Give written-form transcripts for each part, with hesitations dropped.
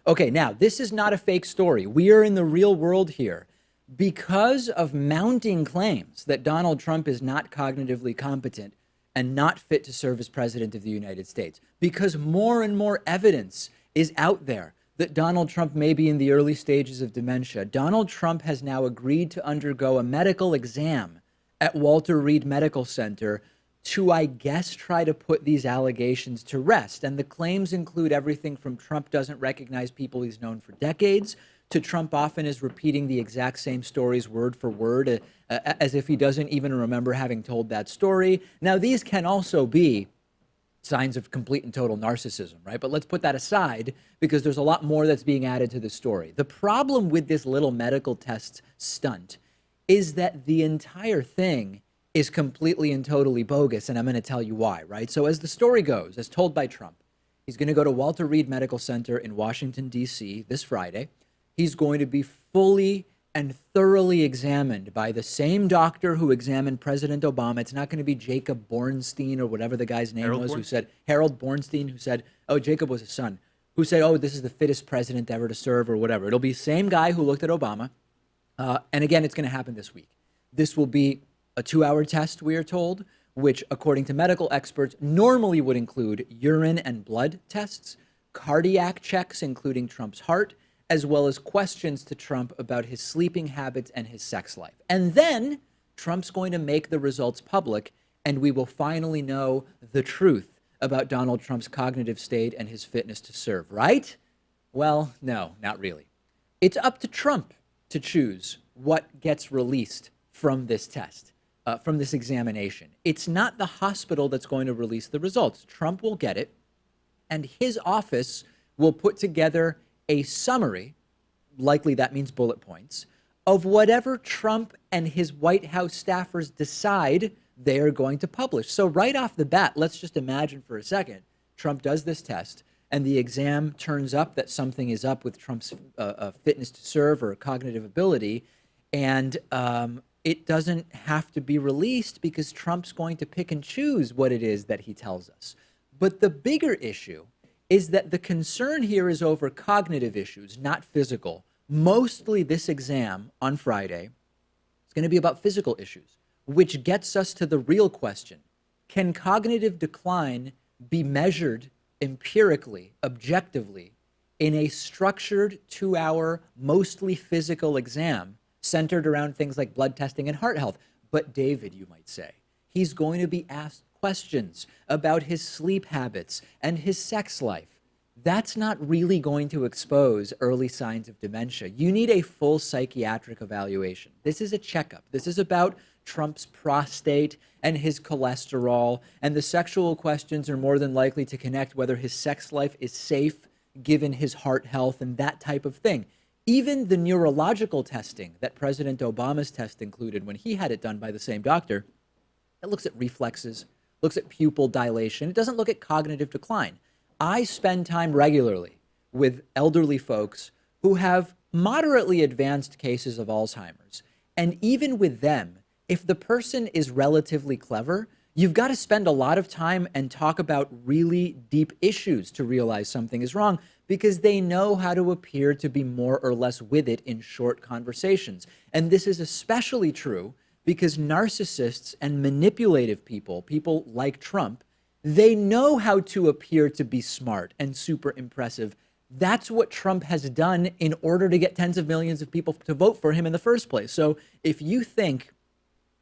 Okay, now, this is not a fake story. We are in the real world here. Because of mounting claims that Donald Trump is not cognitively competent and not fit to serve as president of the United States, because more and more evidence is out there that Donald Trump may be in the early stages of dementia, Donald Trump has now agreed to undergo a medical exam at Walter Reed Medical Center to, I guess, try to put these allegations to rest. And the claims include everything from Trump doesn't recognize people he's known for decades to Trump often is repeating the exact same stories word for word, as if he doesn't even remember having told that story. Now, these can also be signs of complete and total narcissism, right? But let's put that aside because there's a lot more that's being added to the story. The problem with this little medical test stunt is that the entire thing is completely and totally bogus, and I'm going to tell you why, right? So as the story goes, as told by Trump, he's going to go to Walter Reed Medical Center in Washington, D.C. this Friday. He's going to be fully and thoroughly examined by the same doctor who examined President Obama. It's not going to be Jacob Bornstein or whatever the guy's name was, who said, Harold Bornstein, who said, oh, Jacob was his son, who said, oh, this is the fittest president ever to serve or whatever. It'll be the same guy who looked at Obama. And again, it's going to happen this week. This will be a 2-hour test, we are told, which, according to medical experts, normally would include urine and blood tests, cardiac checks, including Trump's heart, as well as questions to Trump about his sleeping habits and his sex life. And then Trump's going to make the results public, and we will finally know the truth about Donald Trump's cognitive state and his fitness to serve, right? Well, no, not really. It's up to Trump to choose what gets released from this test, from this examination. It's not the hospital that's going to release the results. Trump will get it, and his office will put together a summary, likely that means bullet points, of whatever Trump and his White House staffers decide they are going to publish. So right off the bat, let's just imagine for a second, Trump does this test and the exam turns up that something is up with Trump's fitness to serve or cognitive ability, and it doesn't have to be released because Trump's going to pick and choose what it is that he tells us. But the bigger issue is that the concern here is over cognitive issues, not physical. Mostly this exam on Friday is going to be about physical issues, which gets us to the real question. Can cognitive decline be measured empirically, objectively, in a structured 2-hour, mostly physical exam centered around things like blood testing and heart health? But David, you might say, he's going to be asked questions about his sleep habits and his sex life. That's not really going to expose early signs of dementia. You need a full psychiatric evaluation. This is a checkup. This is about Trump's prostate and his cholesterol, and the sexual questions are more than likely to connect whether his sex life is safe given his heart health and that type of thing. Even the neurological testing that President Obama's test included when he had it done by the same doctor, it looks at reflexes, looks at pupil dilation. It doesn't look at cognitive decline. I spend time regularly with elderly folks who have moderately advanced cases of Alzheimer's. And even with them, if the person is relatively clever, you've got to spend a lot of time and talk about really deep issues to realize something is wrong because they know how to appear to be more or less with it in short conversations. And this is especially true because narcissists and manipulative people, people like Trump, they know how to appear to be smart and super impressive. That's what Trump has done in order to get tens of millions of people to vote for him in the first place. So if you think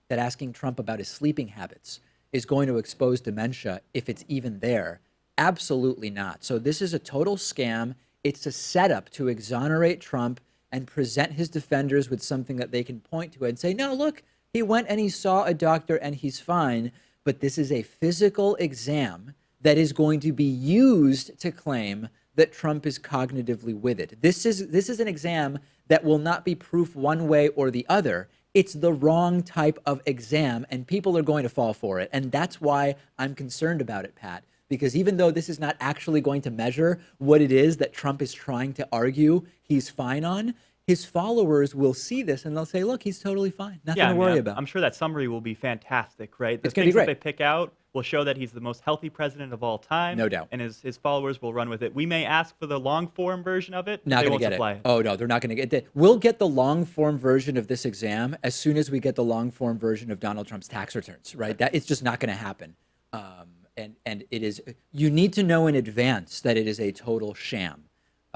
that asking Trump about his sleeping habits is going to expose dementia, if it's even there, absolutely not. So this is a total scam. It's a setup to exonerate Trump and present his defenders with something that they can point to and say, no, look, he went and he saw a doctor and he's fine. But this is a physical exam that is going to be used to claim that Trump is cognitively with it. This is an exam that will not be proof one way or the other. It's the wrong type of exam, and people are going to fall for it. And that's why I'm concerned about it, Pat, because even though this is not actually going to measure what it is that Trump is trying to argue he's fine on, his followers will see this and they'll say, look, he's totally fine. Nothing to worry about. I'm sure that summary will be fantastic, right? The It's going to be things that great. they pick out, will show that he's the most healthy president of all time. No doubt. And his followers will run with it. We may ask for the long form version of it, but Not they going to won't get supply it. Oh, no, they're not going to get it. We'll get the long form version of this exam as soon as we get the long form version of Donald Trump's tax returns, right? That it's just not going to happen. And it is, you need to know in advance that it is a total sham.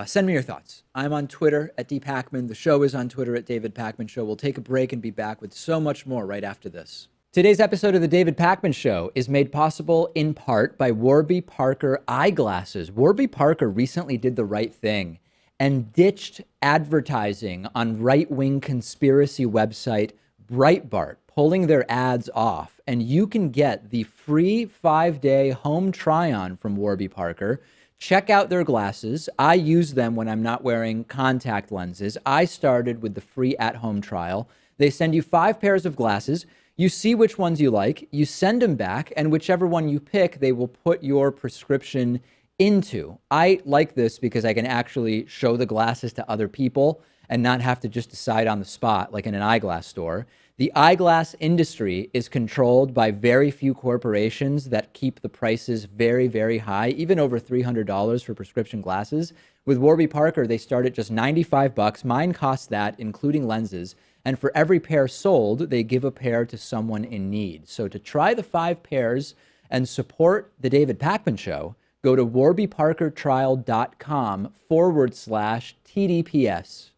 Send me your thoughts. I'm on Twitter at @DPakman. The show is on Twitter at David Pakman Show. We'll take a break and be back with so much more right after this. Today's episode of the David Pakman Show is made possible in part by Warby Parker eyeglasses. Warby Parker recently did the right thing and ditched advertising on right-wing conspiracy website Breitbart, pulling their ads off. And you can get the free 5-day home try-on from Warby Parker. Check out their glasses. I use them when I'm not wearing contact lenses. I started with the free at-home trial. They send you 5 pairs of glasses. You see which ones you like, you send them back, and whichever one you pick, they will put your prescription into. I like this because I can actually show the glasses to other people and not have to just decide on the spot like in an eyeglass store. The eyeglass industry is controlled by very few corporations that keep the prices very, very high, even over $300 for prescription glasses. With Warby Parker, they start at just $95. Mine costs that, including lenses. And for every pair sold, they give a pair to someone in need. So to try the 5 pairs and support the David Pakman Show, go to warbyparkertrial.com/TDPS.